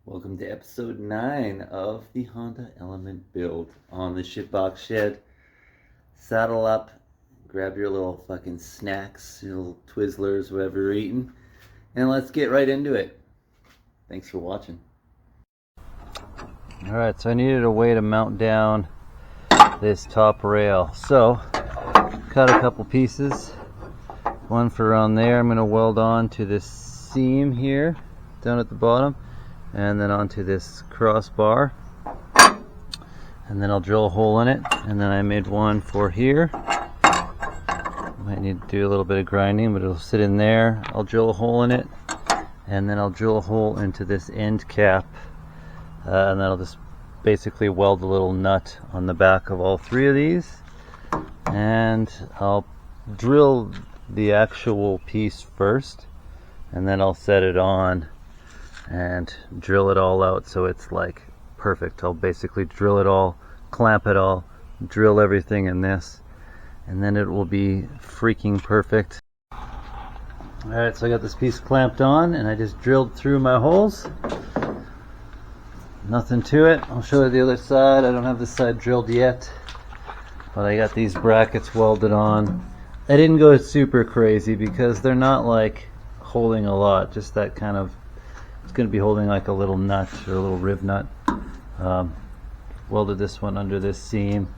Welcome to episode 9 of the Honda Element build on the shitbox shed. Saddle up, grab your little fucking snacks, your little Twizzlers, whatever you're eating, and let's get right into it. Thanks for watching. Alright, so I needed a way to mount down this top rail. So, cut a couple pieces. One for around there, I'm going to weld on to this seam here, down at the bottom. And then onto this crossbar, and then I'll drill a hole in it, and then I made one for here. Might need to do a little bit of grinding, but it'll sit in there. I'll drill a hole in it, and then I'll drill a hole into this end cap, and then I'll just basically weld a little nut on the back of all three of these, and I'll drill the actual piece first, and then I'll set it on and drill it all out so it's like perfect. I'll basically drill it all, clamp it all, drill everything in this, and then it will be freaking perfect. Alright, so I got this piece clamped on and I just drilled through my holes. Nothing to it. I'll show you the other side. I don't have this side drilled yet, but I got these brackets welded on. I didn't go super crazy because they're not like holding a lot, just that kind of, it's going to be holding like a little nut or a little Riv nut. Welded this one under this seam,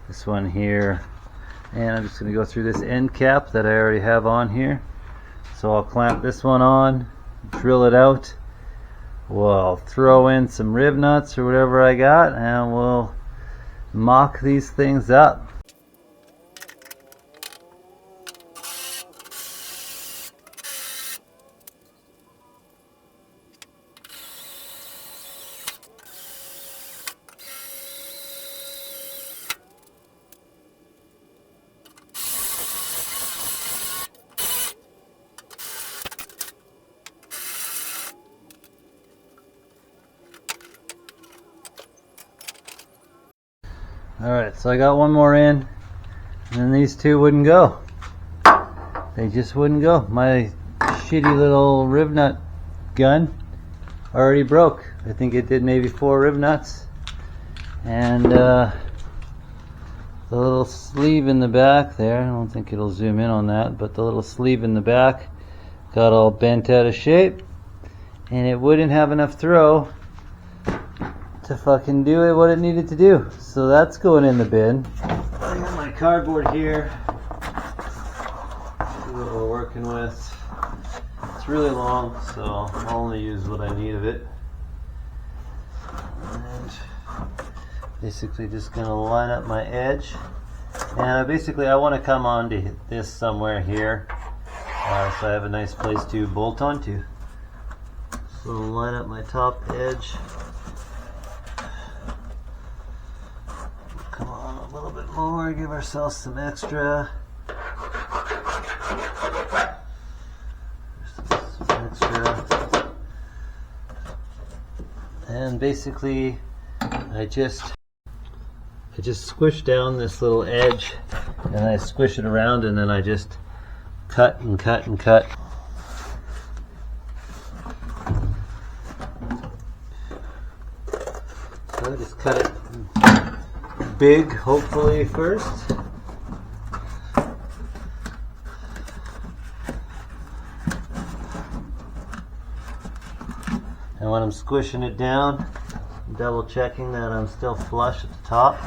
this one here, and I'm just going to go through this end cap that I already have on here. So I'll clamp this one on, drill it out, we'll throw in some Riv nuts or whatever I got, and we'll mock these things up. Alright, so I got one more in, and then these two wouldn't go. They just wouldn't go. My shitty little Riv nut gun already broke. I think it did maybe 4 Riv nuts. And the little sleeve in the back there, I don't think it'll zoom in on that, but the little sleeve in the back got all bent out of shape, and it wouldn't have enough throw to fucking do it what it needed to do. So that's going in the bin. I got my cardboard here. See what we're working with. It's really long, so I'll only use what I need of it. And basically just gonna line up my edge. And basically I want to come onto this somewhere here, so I have a nice place to bolt onto. So I'll line up my top edge. A little bit more, give ourselves some extra. And basically I just squish down this little edge, and I squish it around, and then I just cut and cut and cut. So I just cut it big, hopefully, first. And when I'm squishing it down, I'm double checking that I'm still flush at the top.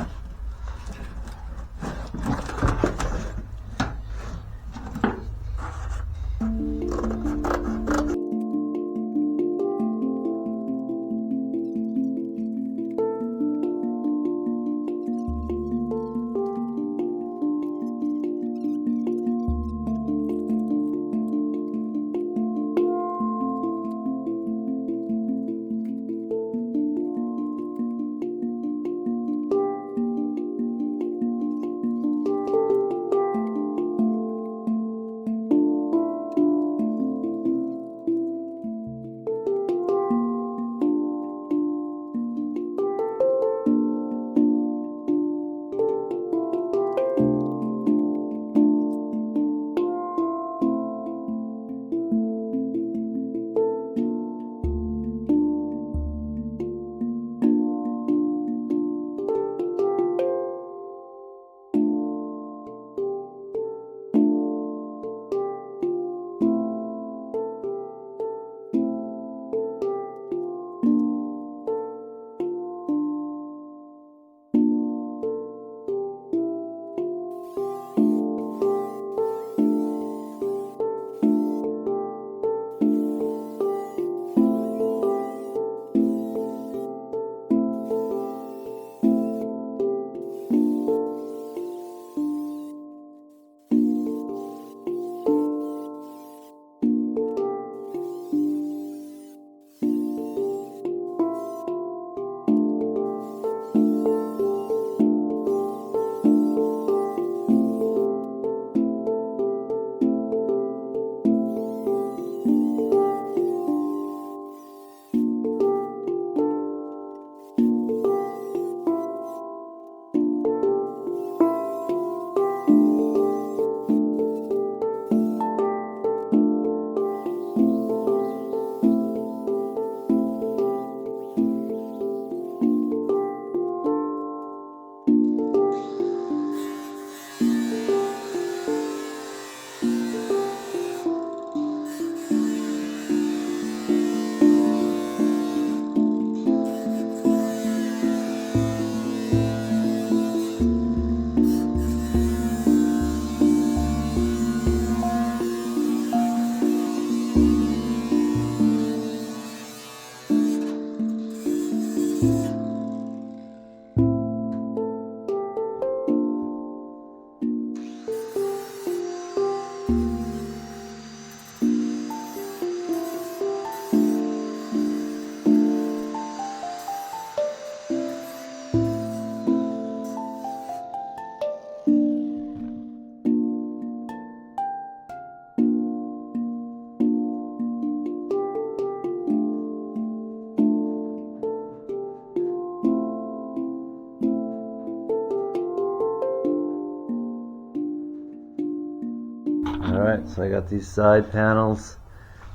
Alright, so I got these side panels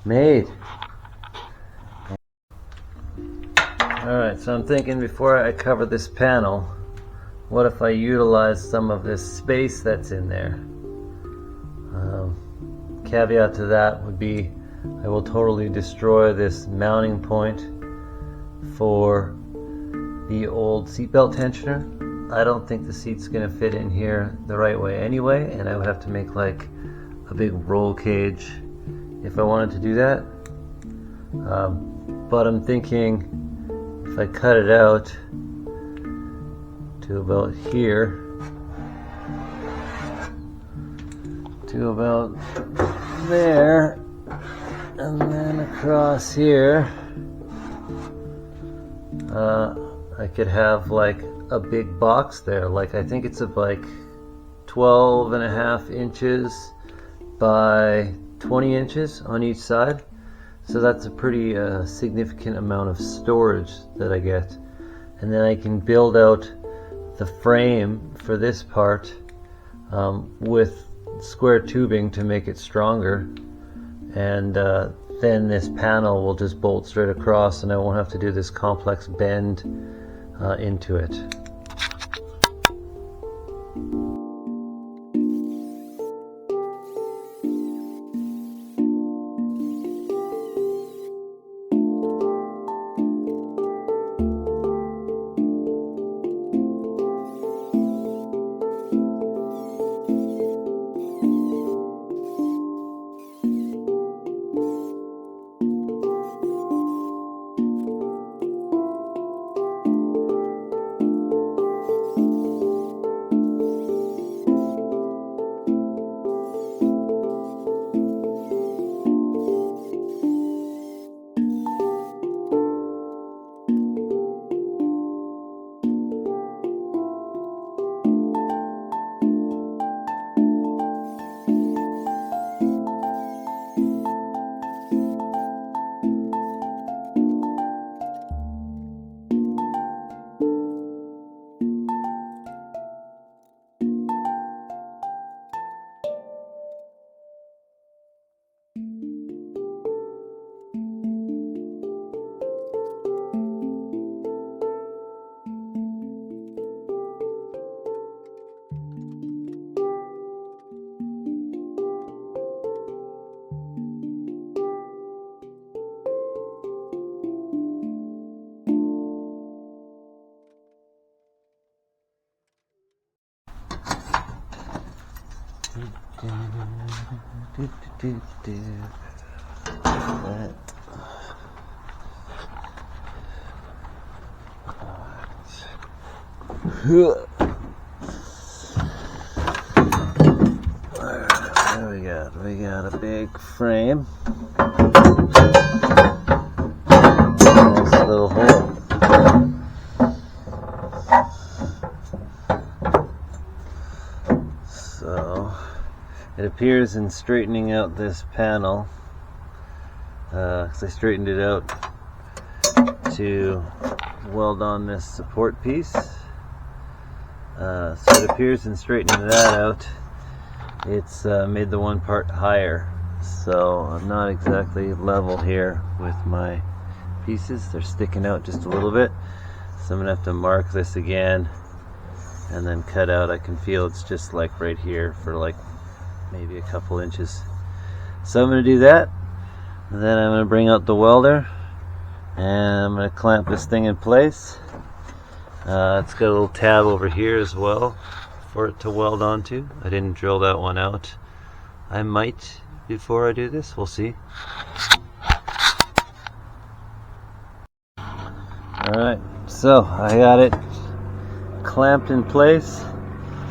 made. Alright, so I'm thinking before I cover this panel, what if I utilize some of this space that's in there? Caveat to that would be I will totally destroy this mounting point for the old seatbelt tensioner. I don't think the seat's going to fit in here the right way anyway, and I would have to make like a big roll cage if I wanted to do that. But I'm thinking if I cut it out to about here, to about there, and then across here, I could have like a big box there. Like I think it's like 12.5 inches by 20 inches on each side. So that's a pretty significant amount of storage that I get. And then I can build out the frame for this part with square tubing to make it stronger, and then this panel will just bolt straight across and I won't have to do this complex bend into it. There we got a big frame. Nice little hole. So it appears in straightening out this panel, because I straightened it out to weld on this support piece. So it appears in straightening that out, it's made the one part higher. So I'm not exactly level here with my pieces. They're sticking out just a little bit. So I'm going to have to mark this again and then cut out. I can feel it's just like right here for like maybe a couple inches. So I'm going to do that. And then I'm going to bring out the welder and I'm going to clamp this thing in place. It's got a little tab over here as well for it to weld onto. I didn't drill that one out. I might before I do this. We'll see. Alright, so I got it clamped in place.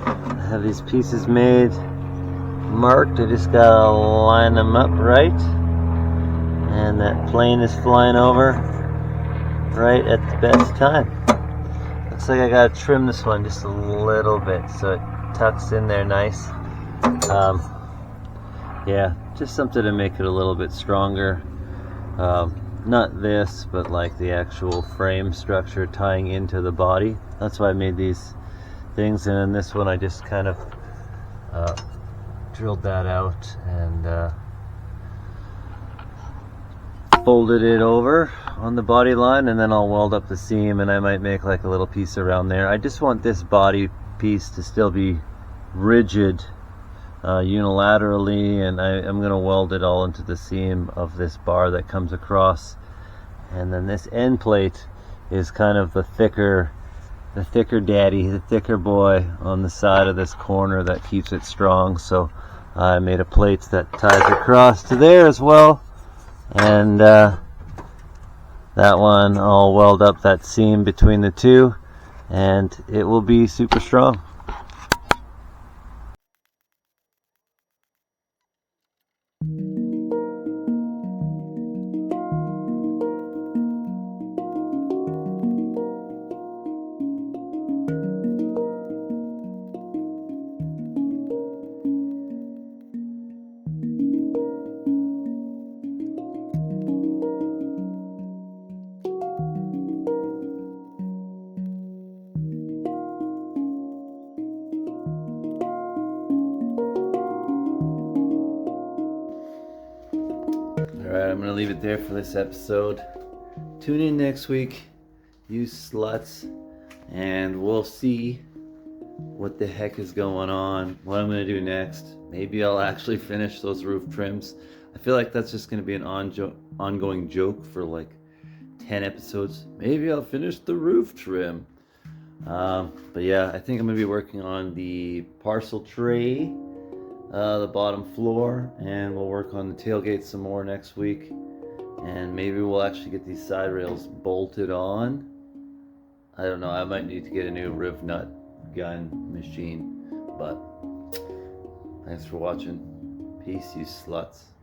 I have these pieces made, marked. I just gotta line them up right. And that plane is flying over right at the best time. Looks like I gotta trim this one just a little bit so it tucks in there nice. Yeah, just something to make it a little bit stronger. Not this, but like the actual frame structure tying into the body. That's why I made these things, and then this one I just kind of drilled that out and folded it over on the body line, and then I'll weld up the seam, and I might make like a little piece around there. I just want this body piece to still be rigid unilaterally, and I'm going to weld it all into the seam of this bar that comes across. And then this end plate is kind of the thicker daddy, the thicker boy on the side of this corner that keeps it strong. So I made a plate that ties across to there as well, and that one I'll weld up that seam between the two, and it will be super strong. Alright, I'm going to leave it there for this episode. Tune in next week, you sluts, and we'll see what the heck is going on, what I'm going to do next. Maybe I'll actually finish those roof trims. I feel like that's just going to be an ongoing joke for like 10 episodes. Maybe I'll finish the roof trim. But yeah, I think I'm going to be working on the parcel tray, the bottom floor, and we'll work on the tailgate some more next week, and maybe we'll actually get these side rails bolted on. I don't know, I might need to get a new Riv Nut gun machine, but thanks for watching. Peace, you sluts.